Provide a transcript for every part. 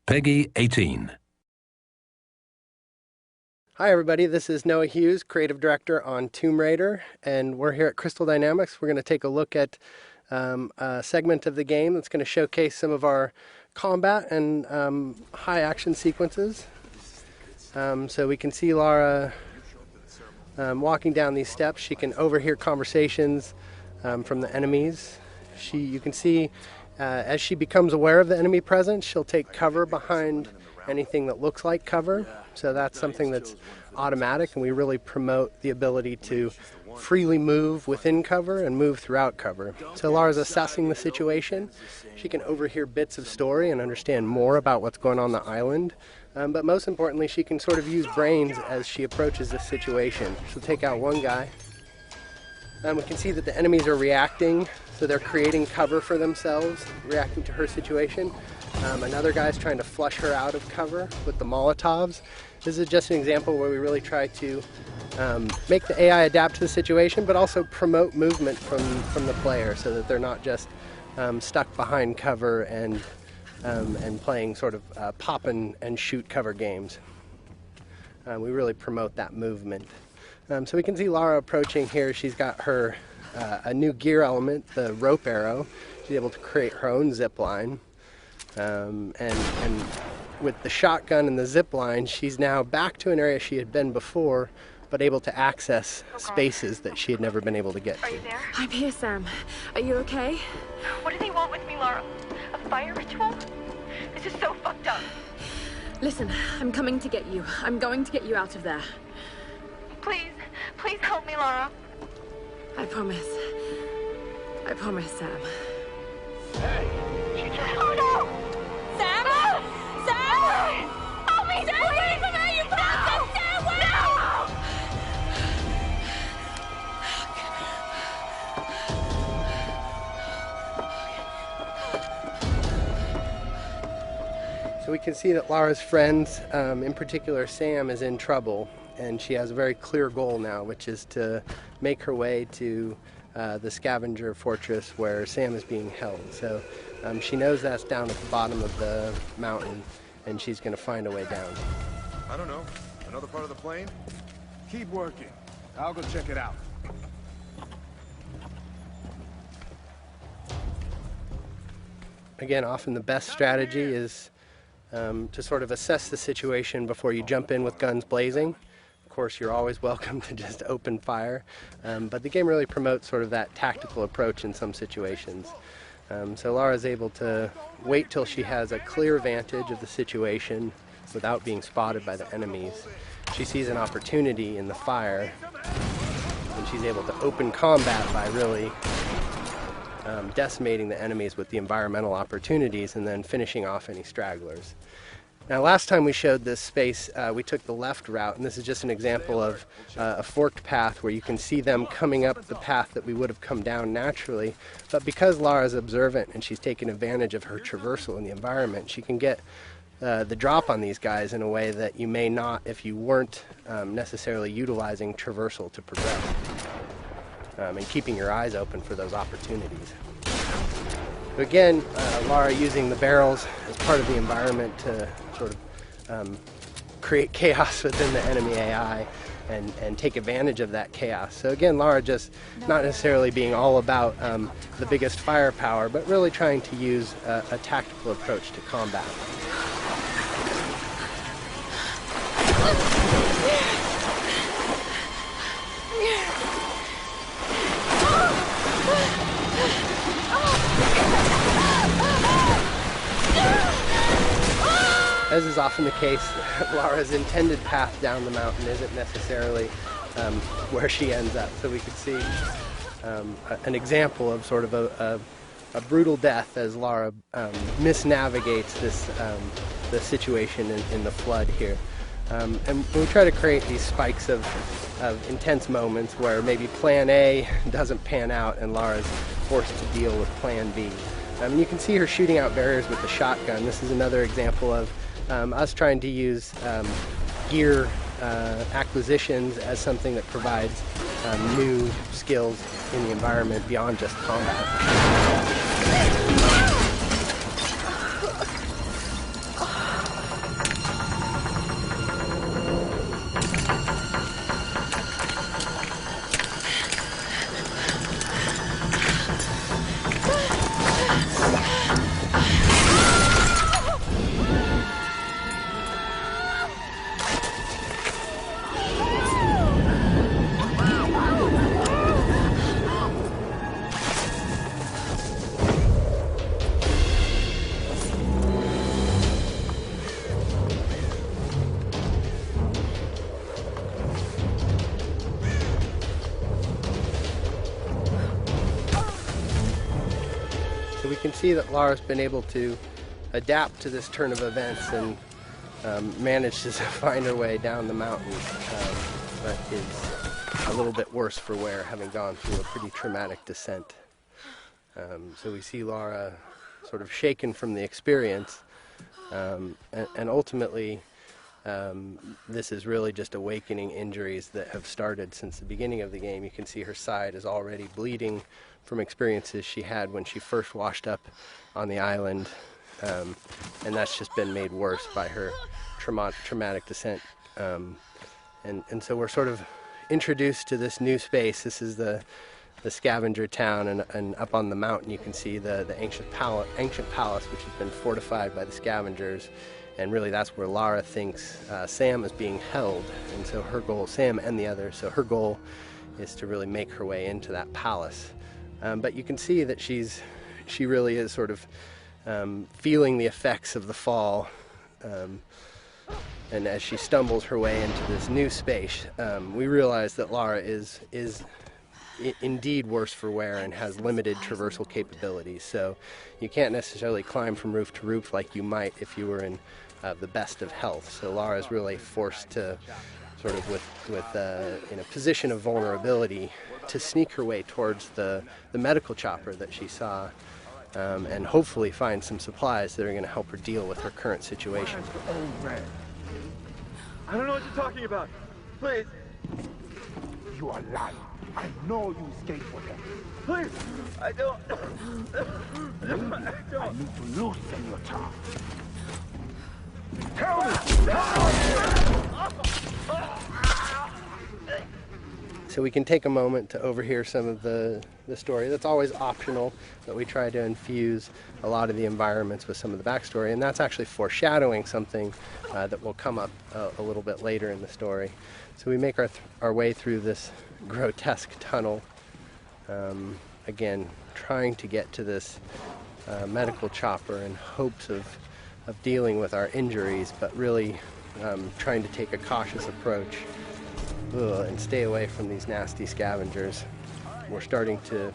Peggy 18. Hi everybody, this is Noah Hughes, Creative Director on Tomb Raider, and we're here at Crystal Dynamics. We're going to take a look at a segment of the game that's going to showcase some of our combat and high action sequences. So we can see Lara walking down these steps. She can overhear conversations from the enemies. You can see as she becomes aware of the enemy presence, she'll take cover behind anything that looks like cover. So that's something that's automatic, and we really promote the ability to freely move within cover and move throughout cover. So Lara's assessing the situation. She can overhear bits of story and understand more about what's going on the island. But most importantly, she can sort of use brains as she approaches this situation. She'll take out one guy. We can see that the enemies are reacting, so they're creating cover for themselves, reacting to her situation. Another guy's trying to flush her out of cover with the Molotovs. This is just an example where we really try to make the AI adapt to the situation, but also promote movement from the player so that they're not just stuck behind cover and playing sort of pop and shoot cover games. We really promote that movement. So we can see Lara approaching here. She's got her a new gear element, the rope arrow. She's able to create her own zip line. And with the shotgun and the zip line, she's now back to an area she had been before, but able to access spaces that she had never been able to get to. Are you there? I'm here, Sam. Are you okay? What do they want with me, Lara? A fire ritual? This is so fucked up. Listen, I'm coming to get you. I'm going to get you out of there. Please, please help me, Lara. I promise. I promise, Sam. Hey, she just... Oh no! Sam! No! Sam! Help me! Stay away from her, you bastard! Stay away! So we can see that Lara's friends, in particular Sam, is in trouble, and she has a very clear goal now, which is to make her way to the scavenger fortress where Sam is being held. So she knows that's down at the bottom of the mountain, and she's going to find a way down. I don't know. Another part of the plane? Keep working. I'll go check it out. Again, often the best strategy is to sort of assess the situation before you jump in with guns blazing. Of course, you're always welcome to just open fire, but the game really promotes sort of that tactical approach in some situations. So Lara's able to wait till she has a clear vantage of the situation without being spotted by the enemies. She sees an opportunity in the fire, and she's able to open combat by really decimating the enemies with the environmental opportunities and then finishing off any stragglers. Now, last time we showed this space, we took the left route, and this is just an example of a forked path where you can see them coming up the path that we would have come down naturally. But because Lara's observant and she's taking advantage of her traversal in the environment, she can get the drop on these guys in a way that you may not if you weren't necessarily utilizing traversal to progress, and keeping your eyes open for those opportunities. So again, Lara using the barrels as part of the environment to sort of create chaos within the enemy AI and take advantage of that chaos. So again, Lara just not necessarily being all about the biggest firepower, but really trying to use a tactical approach to combat. As is often the case, Lara's intended path down the mountain isn't necessarily where she ends up. So we could see an example of sort of a brutal death as Lara misnavigates the situation in the flood here. And we try to create these spikes of intense moments where maybe plan A doesn't pan out and Lara's forced to deal with plan B. You can see her shooting out barriers with the shotgun. This is another example of us trying to use gear acquisitions as something that provides new skills in the environment beyond just combat. see that Lara's been able to adapt to this turn of events and managed to find her way down the mountain, but is a little bit worse for wear, having gone through a pretty traumatic descent. So we see Lara sort of shaken from the experience, and ultimately this is really just awakening injuries that have started since the beginning of the game. You can see her side is already bleeding from experiences she had when she first washed up on the island, and that's just been made worse by her traumatic descent. And so we're sort of introduced to this new space. This is the scavenger town, and up on the mountain you can see the ancient palace, which has been fortified by the scavengers, and really that's where Lara thinks Sam is being held. And so her goal, Sam and the others, so her goal is to really make her way into that palace. But you can see that she really is sort of feeling the effects of the fall, and as she stumbles her way into this new space, we realize that Lara is indeed worse for wear and has limited traversal capabilities. So you can't necessarily climb from roof to roof like you might if you were in the best of health. So Lara is really forced to sort of in a position of vulnerability to sneak her way towards the medical chopper that she saw, and hopefully find some supplies that are going to help her deal with her current situation. I don't know what you're talking about. Please. You are lying. I know you escaped with them. Please. I don't. I need to loosen your tongue. Tell me! So we can take a moment to overhear some of the story. That's always optional, but we try to infuse a lot of the environments with some of the backstory, and that's actually foreshadowing something that will come up a little bit later in the story. So we make our way through this grotesque tunnel, again trying to get to this medical chopper in hopes of dealing with our injuries, but really trying to take a cautious approach and stay away from these nasty scavengers. We're starting to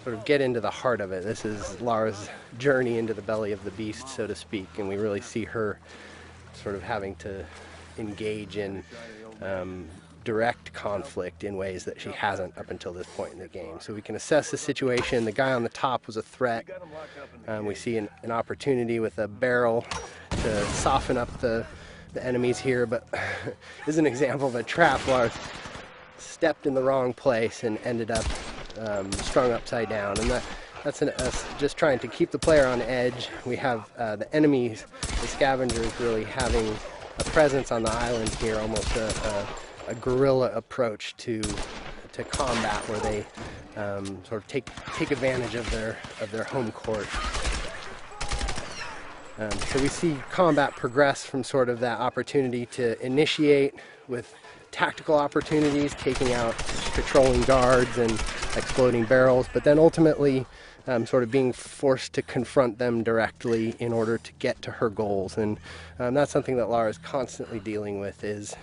sort of get into the heart of it. This is Lara's journey into the belly of the beast, so to speak, and we really see her sort of having to engage in direct conflict in ways that she hasn't up until this point in the game. So we can assess the situation. The guy on the top was a threat. We see an opportunity with a barrel to soften up the enemies here, but this is an example of a trap. Lara stepped in the wrong place and ended up strung upside down, and that's us just trying to keep the player on edge. We have the enemies, the scavengers, really having a presence on the island here, almost a guerrilla approach to combat, where they sort of take advantage of their home court. So we see combat progress from sort of that opportunity to initiate with tactical opportunities, taking out patrolling guards and exploding barrels, but then ultimately sort of being forced to confront them directly in order to get to her goals. And that's something that Lara is constantly dealing with, is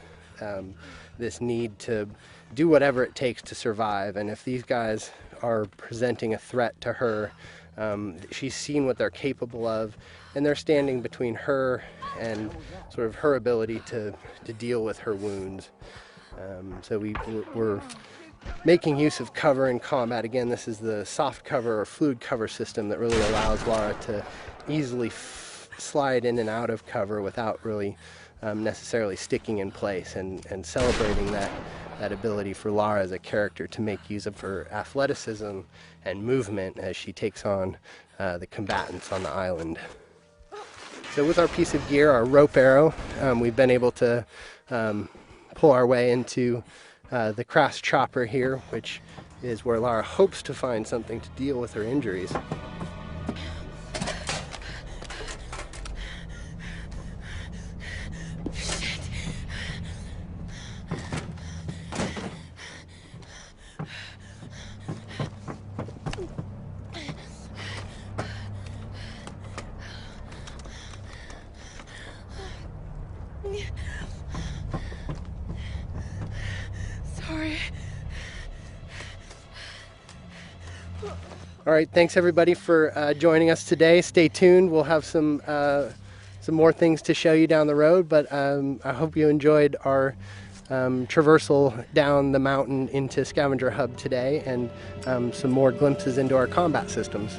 this need to do whatever it takes to survive. And if these guys are presenting a threat to her, she's seen what they're capable of, and they're standing between her and sort of her ability to deal with her wounds. So we're making use of cover in combat. Again, this is the soft cover or fluid cover system that really allows Lara to easily slide in and out of cover without really necessarily sticking in place, and celebrating that ability for Lara as a character to make use of her athleticism and movement as she takes on the combatants on the island. So with our piece of gear, our rope arrow, we've been able to pull our way into the crash chopper here, which is where Lara hopes to find something to deal with her injuries. Sorry. All right, thanks everybody for joining us today. Stay tuned. We'll have some more things to show you down the road, but I hope you enjoyed our traversal down the mountain into Scavenger Hub today, and some more glimpses into our combat systems.